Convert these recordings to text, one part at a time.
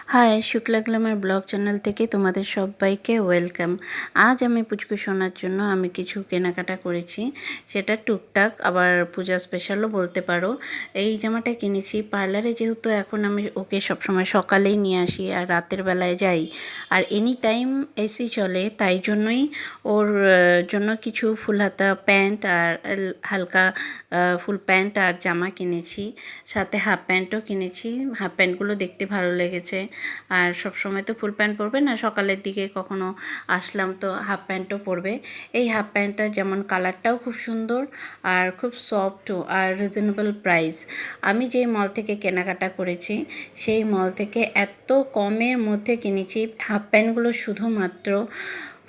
High, Shukla glamour blog channel থেকে তোমাদের সবাইকে ওয়েলকাম। আজ আমি পুচকু সোনার জন্য আমি কিছু কেনাকাটা করেছি, সেটা টুকটাক, আবার পূজা স্পেশালও বলতে পারো। এই জামাটা কিনেছি পার্লারে, যেহেতু এখন আমি ওকে সবসময় সকালেই নিয়ে আসি আর রাতের বেলায় যাই, আর এনি টাইম এসি চলে, তাই জন্যই ওর জন্য কিছু ফুল হাতা প্যান্ট আর হালকা ফুল প্যান্ট আর জামা কিনেছি, সাথে হাফ প্যান্টও কিনেছি। হাফ প্যান্টগুলো দেখতে ভালো লেগেছে, আর সব সময় তো ফুল প্যান্ট পরবে না, সকালের দিকে কখনো আসলাম তো হাফ প্যান্টও পরবে। এই হাফ প্যান্টটা যেমন কালারটাও খুব সুন্দর আর খুব সফটও আর রিজনেবল প্রাইস। আমি যেই মল থেকে কেনাকাটা করেছি সেই মল থেকে এত কমের মধ্যে কিনেছি হাফ প্যান্টগুলো শুধুমাত্র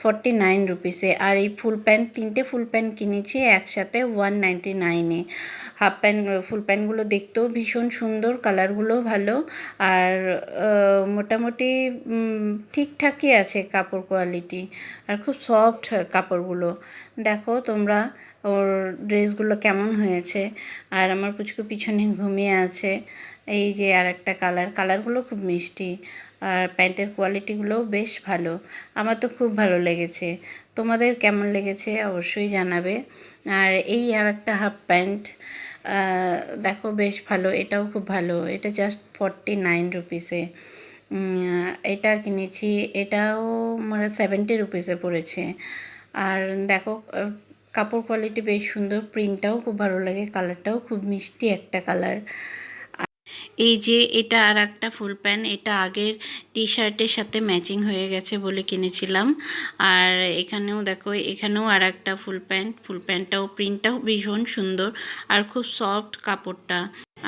49 রুপিসে, আর এই ফুল প্যান্ট, 3টে ফুল প্যান্ট কিনেছি একসাথে 199-এ। হাফ প্যান্ট ফুল প্যান্টগুলো দেখতেও ভীষণ সুন্দর, কালারগুলোও ভালো, আর মোটামুটি ঠিকঠাকই আছে কাপড় কোয়ালিটি, আর খুব সফট কাপড়গুলো। দেখো তোমরা ওর ড্রেসগুলো কেমন হয়েছে। আর আমার পুচকু পিছনে ঘুমিয়ে আছে। এই যে আর একটা কালারগুলো খুব মিষ্টি, আর প্যান্টের কোয়ালিটিগুলোও বেশ ভালো। আমার তো খুব ভালো লেগেছে। তোমাদের কেমন লেগেছে অবশ্যই জানাবে। আর এই আর একটা হাফ প্যান্ট দেখো বেশ ভালো, এটাও খুব ভালো, এটা জাস্ট 49 রুপিসে এটা কিনেছি। এটাও মানে 70 রুপিসে পড়েছে। আর দেখো কাপড় কোয়ালিটি বেশ সুন্দর, প্রিন্টটাও খুব ভালো লাগে, কালারটাও খুব মিষ্টি একটা কালার। এই যে এটা আর একটা ফুল প্যান্ট, এটা আগের টি শার্টের সাথে ম্যাচিং হয়ে গেছে বলে কিনেছিলাম। আর এখানেও দেখো, এখানেও আর একটা ফুল প্যান্টটাও প্রিন্টটাও ভীষণ সুন্দর আর খুব সফট কাপড়টা।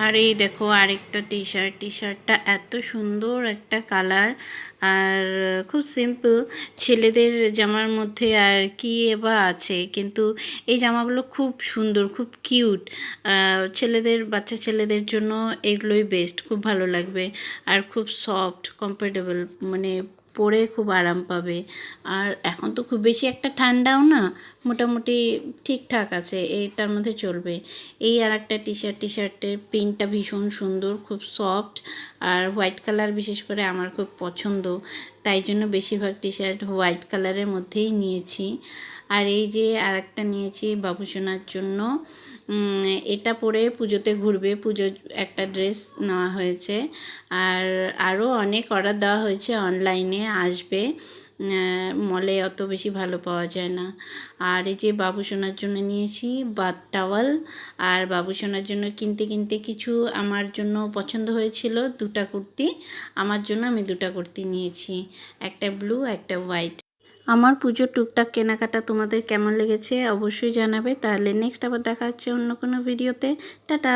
আর এই দেখো আরেকটা টি শার্টটা এত সুন্দর একটা কালার, আর খুব সিম্পল। ছেলেদের জামার মধ্যে আর কি বা আছে, কিন্তু এই জামাগুলো খুব সুন্দর, খুব কিউট। বাচ্চা ছেলেদের জন্য এগুলোই বেস্ট, খুব ভালো লাগবে আর খুব সফট কমফোর্টেবল, মানে পরে খুব আরাম পাবে। আর এখন তো খুব বেশি একটা ঠান্ডাও না, মোটামুটি ঠিকঠাক আছে, এইটার মধ্যে চলবে। এই আর একটা টি শার্টের প্রিন্টটা ভীষণ সুন্দর, খুব সফট, আর হোয়াইট কালার বিশেষ করে আমার খুব পছন্দ, তাই জন্য বেশিরভাগ টি শার্ট হোয়াইট কালারের মধ্যেই নিয়েছি। আর এই যে আর একটা নিয়েছি বাবুসোনার জন্য, এটা পরে পুজোতে ঘুরবে, পুজোর একটা ড্রেস নেওয়া হয়েছে। আর আরও অনেক অর্ডার দেওয়া হয়েছে, অনলাইনে আসবে, মলে অত বেশি ভালো পাওয়া যায় না। আর এই যে বাবুসোনার জন্য নিয়েছি বাথ টাওয়াল, আর বাবুসোনার জন্য কিনতে কিছু আমার জন্য পছন্দ হয়েছিল, 2টা কুর্তি। আমার জন্য আমি 2টা কুর্তি নিয়েছি, একটা ব্লু একটা হোয়াইট। আমার পুজোর টুকটাক কেনাকাটা তোমাদের কেমন লেগেছে অবশ্যই জানাবে। তাহলে নেক্সট আবার দেখা হচ্ছে অন্য কোনো ভিডিওতে। টাটা।